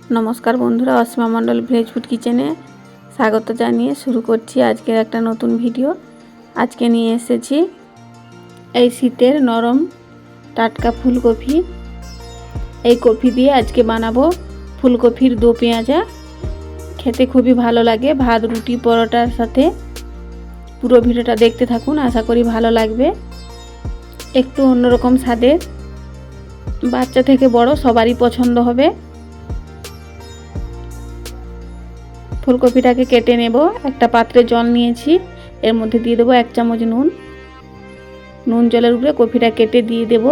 नमस्कार बंधुरा असीमा मंडल भेज फूड किचेने स्वागत जानिए शुरू करছি আজকের একটা নতুন ভিডিও। আজকে নিয়ে এসেছি এই শীতের নরম টাটকা ফুলকপি। এই কপি দিয়ে আজকে বানাবো ফুলকপির দো পেঁয়াজা। খেতে খুবই ভালো লাগে ভাত রুটি পরোটার সাথে। পুরো ভিডিওটা দেখতে থাকুন, আশা করি ভালো লাগবে। একটু অন্যরকম স্বাদের, বাচ্চা থেকে বড় সবারই পছন্দ হবে। ফুলকপিটাকে কেটে নেব। একটা পাত্রে জল নিয়েছি, এর মধ্যে দিয়ে দেবো 1 চামচ নুন। নুন জলের উপরে কপিটা কেটে দিয়ে দেব।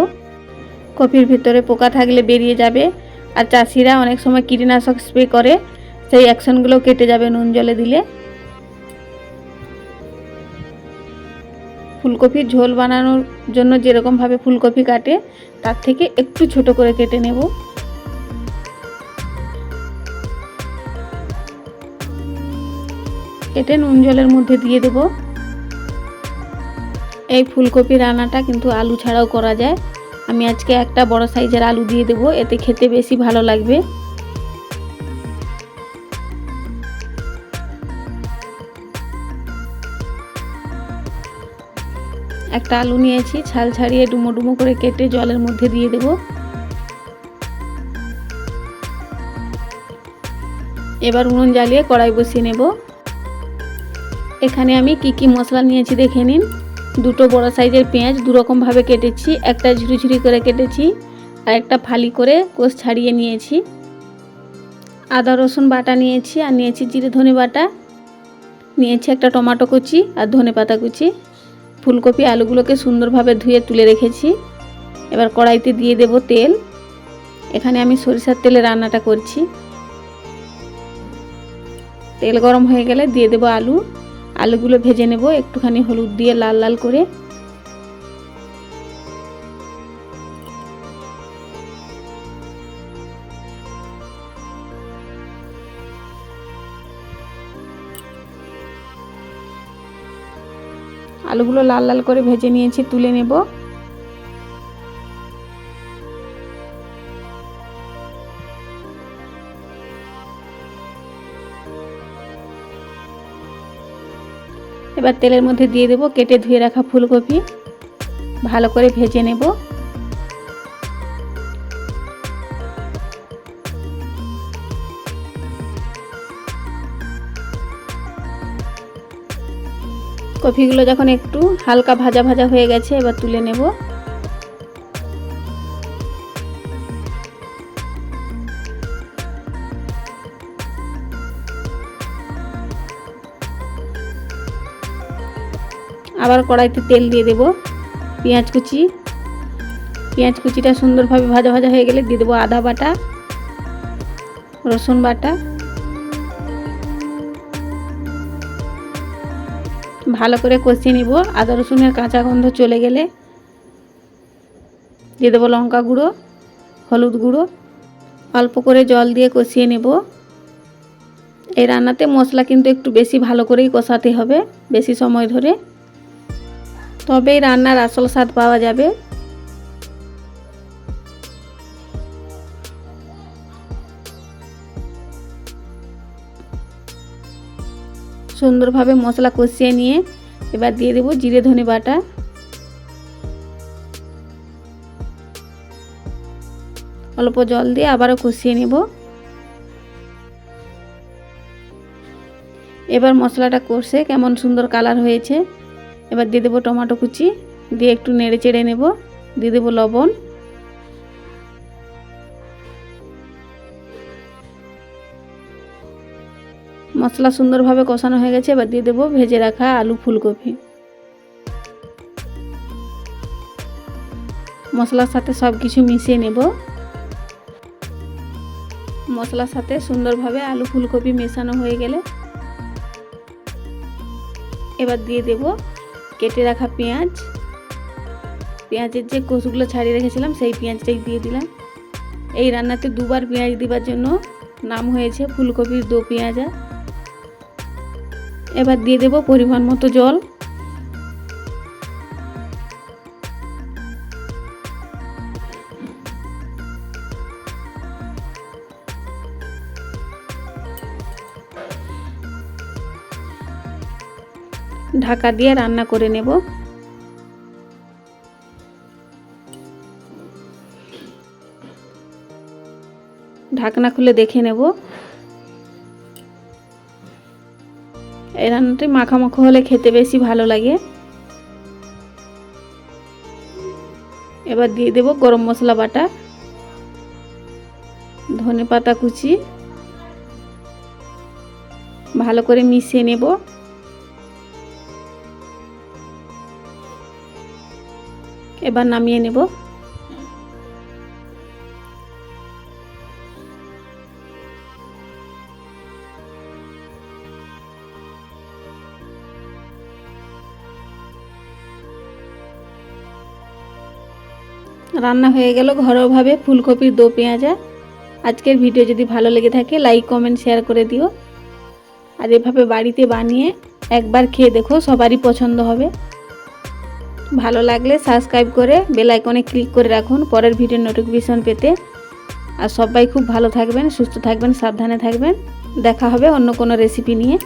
কপির ভিতরে পোকা থাকলে বেরিয়ে যাবে, আর চাষিরা অনেক সময় কীটনাশক স্প্রে করে, সেই অ্যাকশনগুলো কেটে যাবে নুন জলে দিলে। ফুলকপির ঝোল বানানোর জন্য যেরকম ভাবে ফুলকপি কাটে তার থেকে একটু ছোট করে কেটে নেব। কেটে নুন জলের মধ্যে দিয়ে দেব। এই ফুলকপি রান্নাটা কিন্তু আলু ছাড়াও করা যায়। আমি আজকে একটা বড় সাইজের আলু দিয়ে দেব, এতে খেতে বেশি ভালো লাগবে। একটা আলু নিয়েছি, ছাল ছাড়িয়ে ডুমো ডুমো করে কেটে জলের মধ্যে দিয়ে দেব। এবার উনুন জ্বালিয়ে কড়াই বসিয়ে নেব। এখানে আমি কি মশলা নিয়েছি দেখে নিন। দুটো বড় সাইজের পেঁয়াজ দুরকম ভাবে কেটেছি, একটা ঝুরি ঝুরি করে কেটেছি আর একটা ফালি করে কোষ ছাড়িয়ে নিয়েছি। আদা রসুন বাটা নিয়েছি, আর নিয়েছি জিরে ধনে বাটা, নিয়েছি একটা টমেটো কুচি আর ধনেপাতা কুচি। ফুলকপি আলুগুলোকে সুন্দরভাবে ধুয়ে তুলে রেখেছি। এবার কড়াইতে দিয়ে দেব তেল। এখানে আমি সরিষার তেলে রান্নাটা করছি। তেল গরম হয়ে গেলে দিয়ে দেব আলু। আলুগুলো ভেজে নেব একটুখানি হলুদ দিয়ে লাল লাল করে। আলুগুলো লাল লাল করে ভেজে নিয়েছি, তুলে নেব। এবার তেলের মধ্যে দিয়ে দেব কেটে ধুয়ে রাখা ফুলকপি, ভালো করে ভেজে নেব। কপিগুলো যখন একটু হালকা ভাজা ভাজা হয়ে গেছে, এবার তুলে নেব। আবার কড়াইতে তেল দিয়ে দেব। পেঁয়াজ কুচিটা সুন্দরভাবে ভাজা ভাজা হয়ে গেলে দিয়ে দেবো আদা বাটা, রসুন বাটা। ভালো করে কষিয়ে নিব। আদা রসুনের কাঁচা গন্ধ চলে গেলে দিয়ে দেবো লঙ্কা গুঁড়ো, হলুদ গুঁড়ো। অল্প করে জল দিয়ে কষিয়ে নেব। এই রান্নাতে মশলা কিন্তু একটু বেশি ভালো করেই কষাতে হবে, বেশি সময় ধরে, তবেই রান্নার আসল স্বাদ পাওয়া যাবে। সুন্দরভাবে মশলা কষিয়ে নিয়ে এবার দিয়ে দেব জিরে ধনে বাটা। অল্প জল দিয়ে আবারও কষিয়ে নেব। এবার মশলাটা কষে কেমন সুন্দর কালার হয়েছে। এবার দিয়ে দেবো টমেটো কুচি, দিয়ে একটু নেড়ে চেড়ে নেব। দিয়ে দেবো লবণ। মশলা সুন্দরভাবে কষানো হয়ে গেছে, এবার দিয়ে দেবো ভেজে রাখা আলু ফুলকপি। মশলার সাথে সব কিছু মিশিয়ে নেব। মশলার সাথে সুন্দরভাবে আলু ফুলকপি মেশানো হয়ে গেলে এবার দিয়ে দেব কেটে রাখা পেঁয়াজের যে কোষগুলো ছাড়িয়ে রেখেছিলাম সেই পেঁয়াজটাই দিয়ে দিলাম। এই রান্নাতে দুবার পেঁয়াজ দেওয়ার জন্য নাম হয়েছে ফুলকপির দো পেঁয়াজা। এবার দিয়ে দেব পরিমাণ মতো জল। ঢাকা দিয়ে রান্না করে নেব। ঢাকনা খুলে দেখে নেব। এই রান্নাটি মাখামাখো হলে খেতে বেশি ভালো লাগে। এবার দিয়ে দেব গরম মশলা বাটা, ধনেপাতা কুচি, ভালো করে মিশিয়ে নেব। এবার নামিয়ে নেব। রান্না হয়ে গেল ঘরোয়াভাবে ফুলকপির দো পেঁয়াজা। আজকের ভিডিও যদি ভালো লেগে থাকে লাইক কমেন্ট শেয়ার করে দিও। আর এভাবে বাড়িতে বানিয়ে একবার খেয়ে দেখো, সবারই পছন্দ হবে। ভালো লাগলে সাবস্ক্রাইব করে বেল আইকনে ক্লিক করে রাখুন পরের ভিডিওর নোটিফিকেশন পেতে। আর সবাই খুব ভালো থাকবেন, সুস্থ থাকবেন, সাবধানে থাকবেন। দেখা হবে অন্য কোনো রেসিপি নিয়ে।